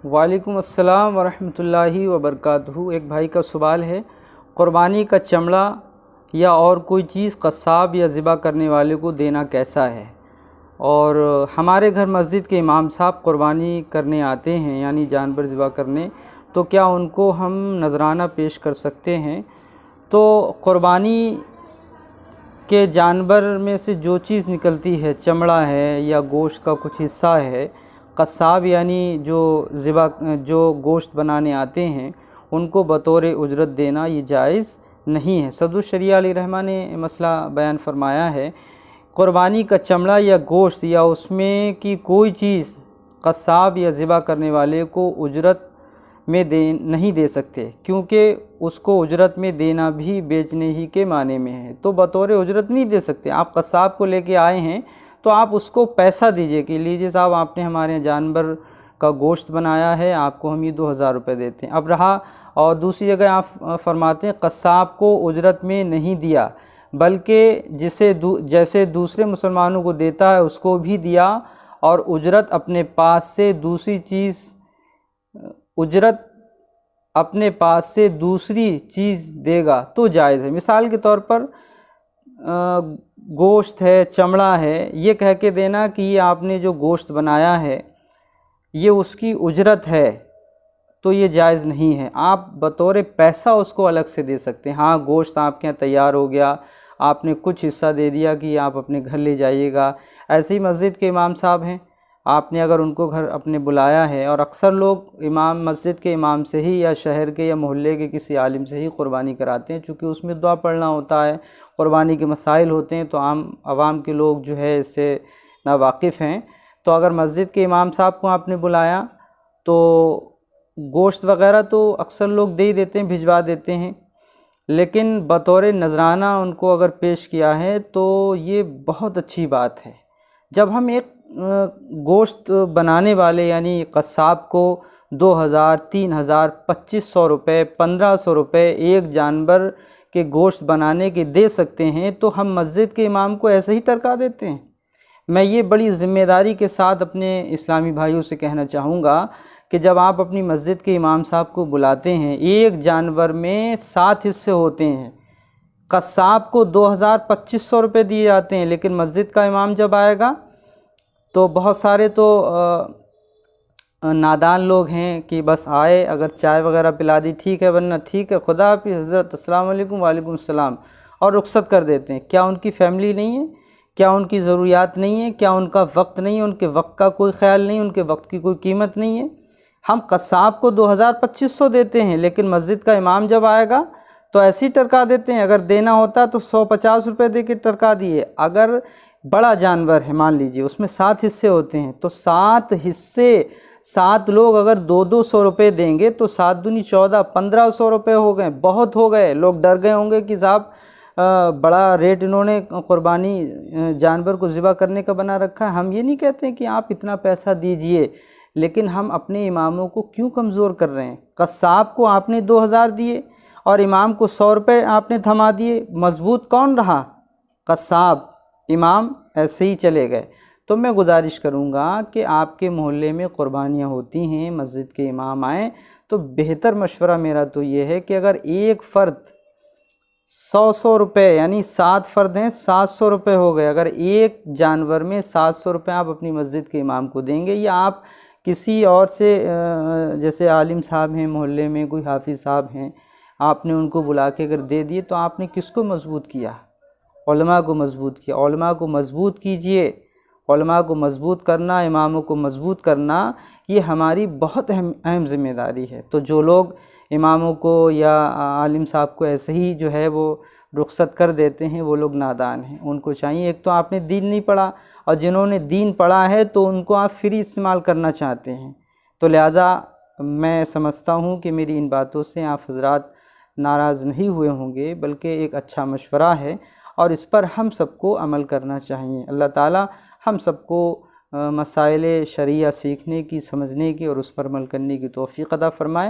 वालेकुम अस्सलाम वरहमतुल्लाहि वबरकातुहू। एक भाई का सवाल है, क़ुरबानी का चमड़ा या और कोई चीज़ क़स्साब या ज़िबा करने वाले को देना कैसा है। और हमारे घर मस्जिद के इमाम साहब क़ुरबानी करने आते हैं, यानी जानवर ज़िबा करने, तो क्या उनको हम नजराना पेश कर सकते हैं। तो क़ुरबानी के जानवर में से जो चीज़ निकलती है, चमड़ा है या गोश्त का कुछ हिस्सा है, क़स्साब यानी जो गोश्त बनाने आते हैं उनको बतौर उजरत देना ये जायज़ नहीं है। सदरुशरिया अलैहिर्रहमा ने मसला बयान फरमाया है, क़ुरबानी का चमड़ा या गोश्त या उसमें की कोई चीज़ क़स्साब या ज़िबा करने वाले को उजरत में नहीं दे सकते, क्योंकि उसको उजरत में देना भी बेचने ही के माने में है। तो बतौर उजरत नहीं दे सकते। आप क़स्साब को लेके आए हैं तो आप उसको पैसा दीजिए कि लीजिए साहब, आपने हमारे यहाँ जानवर का गोश्त बनाया है, आपको हम ये 2000 रुपये देते हैं। अब रहा, और दूसरी जगह आप फरमाते हैं क़स्साब को उजरत में नहीं दिया, बल्कि जैसे दूसरे मुसलमानों को देता है उसको भी दिया, और उजरत अपने पास से दूसरी चीज़ देगा तो जायज़ है। मिसाल के तौर पर गोश्त है, चमड़ा है, ये कह के देना कि ये आपने जो गोश्त बनाया है ये उसकी उजरत है, तो ये जायज़ नहीं है। आप बतौर पैसा उसको अलग से दे सकते हैं। हाँ, गोश्त आपके यहाँ तैयार हो गया, आपने कुछ हिस्सा दे दिया कि आप अपने घर ले जाइएगा। ऐसे ही मस्जिद के इमाम साहब हैं, आपने अगर उनको घर अपने बुलाया है, और अक्सर लोग मस्जिद के इमाम से ही या शहर के या मोहल्ले के किसी आलिम से ही क़ुरबानी कराते हैं, चूँकि उसमें दुआ पढ़ना होता है, क़ुरबानी के मसाइल होते हैं, तो आवाम के लोग जो है इससे नावाकिफ़ हैं। तो अगर मस्जिद के इमाम साहब को आपने बुलाया तो गोश्त वग़ैरह तो अक्सर लोग दे ही देते हैं, भिजवा देते हैं, लेकिन बतौर नजराना उनको अगर पेश किया है तो ये बहुत अच्छी बात है। जब हम एक गोश्त बनाने वाले यानी क़स्साब को 2000, 3000, 2500 रुपये, 1500 रुपये एक जानवर के गोश्त बनाने के दे सकते हैं, तो हम मस्जिद के इमाम को ऐसे ही टरका देते हैं। मैं ये बड़ी ज़िम्मेदारी के साथ अपने इस्लामी भाइयों से कहना चाहूँगा कि जब आप अपनी मस्जिद के इमाम साहब को बुलाते हैं, एक जानवर में 7 हिस्से होते हैं, क़स्साब को 2000, 2500 रुपये दिए जाते हैं, लेकिन मस्जिद का इमाम जब आएगा तो बहुत सारे तो नादान लोग हैं कि बस आए, अगर चाय वगैरह पिला दी ठीक है, वरना ठीक है, खुदा हाफ़िज़ हज़रत, अस्सलाम वालेकुम, वालेकुम सलाम, और रुख़्सत कर देते हैं। क्या उनकी फ़ैमिली नहीं है? क्या उनकी ज़रूरियात नहीं है? क्या उनका वक्त नहीं है? उनके वक्त का कोई ख्याल नहीं, उनके वक्त की कोई कीमत नहीं है? हम क़स्साब को 2000, 2500 देते हैं, लेकिन मस्जिद का इमाम जब आएगा तो ऐसे ही टरका देते हैं। अगर देना होता तो 150 रुपये दे के टरका दिए। अगर बड़ा जानवर है, मान लीजिए उसमें 7 हिस्से होते हैं, तो 7 हिस्से, 7 लोग अगर 200 रुपये देंगे तो 7 दूनी 14, 1500 रुपये हो गए, बहुत हो गए। लोग डर गए होंगे कि साहब बड़ा रेट इन्होंने क़ुरबानी जानवर को ज़िबा करने का बना रखा है। हम ये नहीं कहते कि आप इतना पैसा दीजिए, लेकिन हम अपने इमामों को क्यों कमज़ोर कर रहे हैं। क़स्साब को आपने 2000 दिए और इमाम को 100 रुपये आपने थमा दिए, मजबूत कौन रहा? क़स्साब। इमाम ऐसे ही चले गए। तो मैं गुजारिश करूँगा कि आपके मोहल्ले में क़ुरबानियाँ होती हैं, मस्जिद के इमाम आएँ, तो बेहतर मशवरा मेरा तो ये है कि अगर एक फ़र्द 100 रुपये, यानी 7 फ़र्द हैं, 700 रुपये हो गए। अगर एक जानवर में 700 रुपये आप अपनी मस्जिद के इमाम को देंगे, या आप किसी और से जैसे आलिम साहब हैं मोहल्ले में, कोई हाफिज़ साहब हैं, आपने उनको बुला के अगर दे दिए, तो आपने किसको मजबूत किया? उलमा को मजबूत किया। उलमा को मजबूत कीजिए। उलमा को मजबूत करना, इमामों को मजबूत करना, ये हमारी बहुत अहम ज़िम्मेदारी है। तो जो लोग इमामों को या आलिम साहब को ऐसे ही जो है वो रुख़्सत कर देते हैं, वो लोग नादान हैं। उनको चाहिए, एक तो आपने दीन नहीं पढ़ा, और जिन्होंने दीन पढ़ा है तो उनको आप फ्री इस्तेमाल करना चाहते हैं। तो लिहाजा मैं समझता हूँ कि मेरी इन बातों से आप हज़रात नाराज़ नहीं हुए होंगे, बल्कि एक अच्छा मशवरा है, और इस पर हम सबको अमल करना चाहिए। अल्लाह ताला हम सबको मसाइल शरिया सीखने की, समझने की और उस पर अमल करने की तौफ़ीक़ अता फ़रमाए।